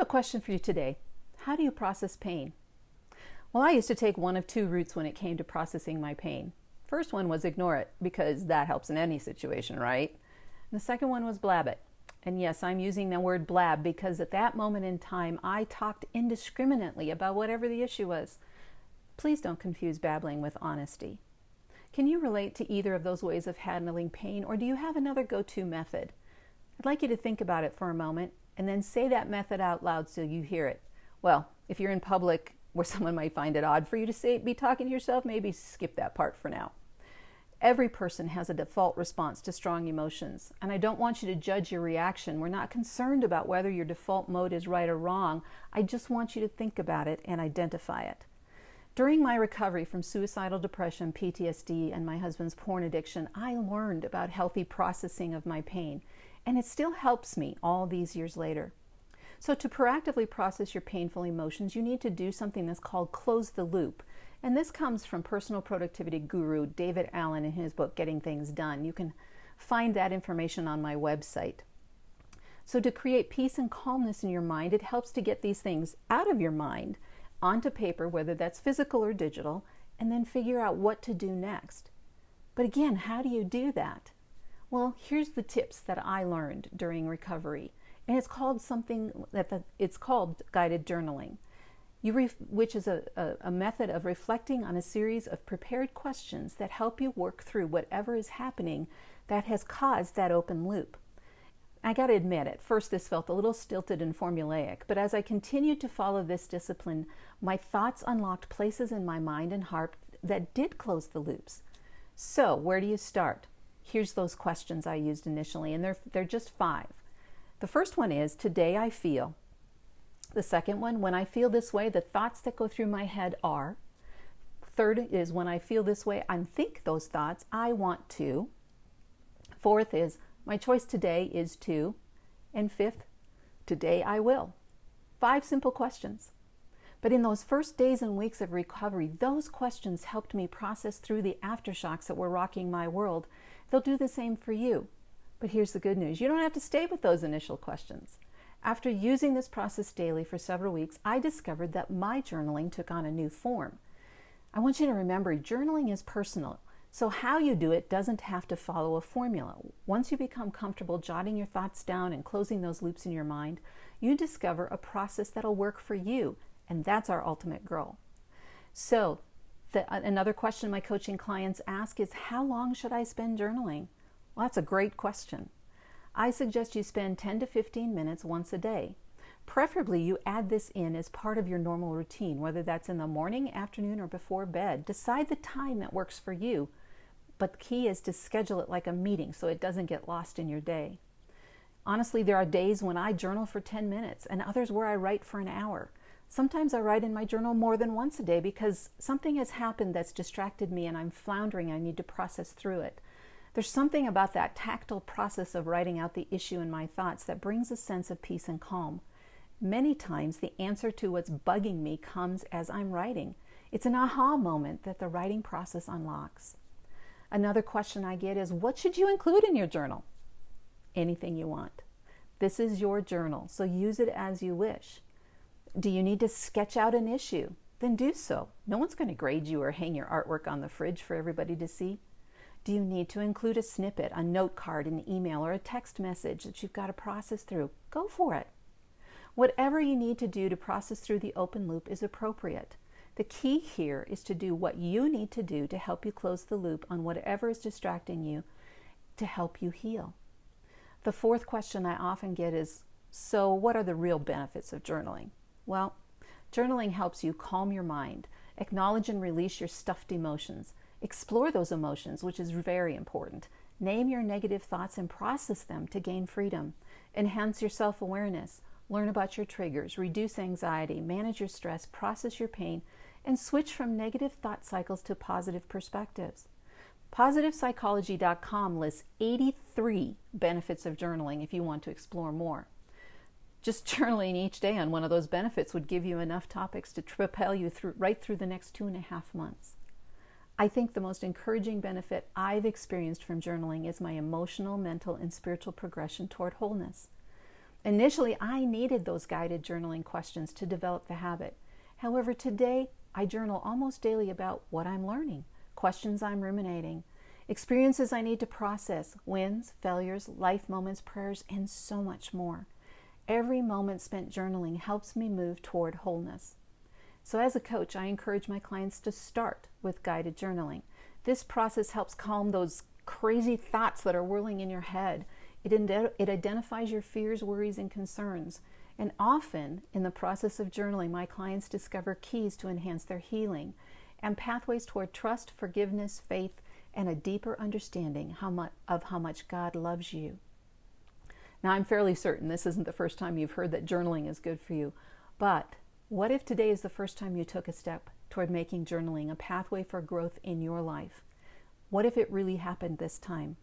question for you today. How do you process pain? Well, I used to take one of two routes when it came to processing my pain. First one was ignore it, because that helps in any situation, right? And the second one was blab it. And yes, I'm using the word blab because at that moment in time, I talked indiscriminately about whatever the issue was. Please don't confuse babbling with honesty. Can you relate to either of those ways of handling pain, or do you have another go-to method? I'd like you to think about it for a moment and then say that method out loud so you hear it. Well, if you're in public where someone might find it odd for you to be talking to yourself, maybe skip that part for now. Every person has a default response to strong emotions, and I don't want you to judge your reaction. We're not concerned about whether your default mode is right or wrong. I just want you to think about it and identify it. During my recovery from suicidal depression, PTSD, and my husband's porn addiction, I learned about healthy processing of my pain, and it still helps me all these years later. So to proactively process your painful emotions, you need to do something that's called close the loop. And this comes from personal productivity guru David Allen in his book, Getting Things Done. You can find that information on my website. So to create peace and calmness in your mind, it helps to get these things out of your mind onto paper, whether that's physical or digital, and then figure out what to do next. But again, how do you do that? Well, here's the tips that I learned during recovery. And it's called it's called guided journaling, which is a method of reflecting on a series of prepared questions that help you work through whatever is happening that has caused that open loop. I got to admit, at first this felt a little stilted and formulaic, but as I continued to follow this discipline, my thoughts unlocked places in my mind and heart that did close the loops. So where do you start? Here's those questions I used initially, and they're just 5. The first one is, today I feel. The second one, when I feel this way, the thoughts that go through my head are. Third is, when I feel this way, I think those thoughts, I want to. Fourth is, my choice today is to. And fifth, today I will. 5 simple questions. But in those first days and weeks of recovery, those questions helped me process through the aftershocks that were rocking my world. They'll do the same for you. But here's the good news. You don't have to stay with those initial questions. After using this process daily for several weeks, I discovered that my journaling took on a new form. I want you to remember, journaling is personal. So how you do it doesn't have to follow a formula. Once you become comfortable jotting your thoughts down and closing those loops in your mind, you discover a process that'll work for you. And that's our ultimate goal. So another question my coaching clients ask is, how long should I spend journaling? Well, that's a great question. I suggest you spend 10 to 15 minutes once a day. Preferably, you add this in as part of your normal routine, whether that's in the morning, afternoon, or before bed. Decide the time that works for you, but the key is to schedule it like a meeting so it doesn't get lost in your day. Honestly, there are days when I journal for 10 minutes and others where I write for an hour. Sometimes I write in my journal more than once a day because something has happened that's distracted me and I'm floundering. I need to process through it. There's something about that tactile process of writing out the issue in my thoughts that brings a sense of peace and calm. Many times the answer to what's bugging me comes as I'm writing. It's an aha moment that the writing process unlocks. Another question I get is, what should you include in your journal? Anything you want. This is your journal, so use it as you wish. Do you need to sketch out an issue? Then do so. No one's going to grade you or hang your artwork on the fridge for everybody to see. Do you need to include a snippet, a note card, an email, or a text message that you've got to process through? Go for it. Whatever you need to do to process through the open loop is appropriate. The key here is to do what you need to do to help you close the loop on whatever is distracting you to help you heal. The fourth question I often get is, so what are the real benefits of journaling? Well, journaling helps you calm your mind, acknowledge and release your stuffed emotions, explore those emotions, which is very important. Name your negative thoughts and process them to gain freedom. Enhance your self-awareness. Learn about your triggers. Reduce anxiety. Manage your stress. Process your pain. And switch from negative thought cycles to positive perspectives. PositivePsychology.com lists 83 benefits of journaling if you want to explore more. Just journaling each day on one of those benefits would give you enough topics to propel you right through the next 2.5 months. I think the most encouraging benefit I've experienced from journaling is my emotional, mental, and spiritual progression toward wholeness. Initially, I needed those guided journaling questions to develop the habit. However, today I journal almost daily about what I'm learning, questions I'm ruminating, experiences I need to process, wins, failures, life moments, prayers, and so much more. Every moment spent journaling helps me move toward wholeness. So as a coach, I encourage my clients to start with guided journaling. This process helps calm those crazy thoughts that are whirling in your head. It identifies your fears, worries, and concerns. And often, in the process of journaling, my clients discover keys to enhance their healing and pathways toward trust, forgiveness, faith, and a deeper understanding of how much God loves you. Now, I'm fairly certain this isn't the first time you've heard that journaling is good for you, but what if today is the first time you took a step toward making journaling a pathway for growth in your life? What if it really happened this time?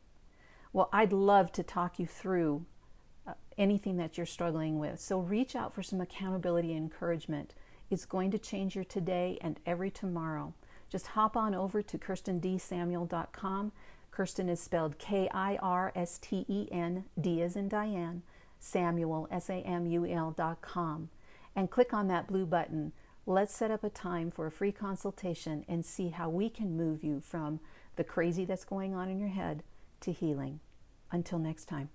Well, I'd love to talk you through anything that you're struggling with. So reach out for some accountability and encouragement. It's going to change your today and every tomorrow. Just hop on over to KirstenDSamuel.com. Kirsten is spelled Kirsten, D as in Diane, Samuel, Samuel.com. And click on that blue button. Let's set up a time for a free consultation and see how we can move you from the crazy that's going on in your head to healing. Until next time.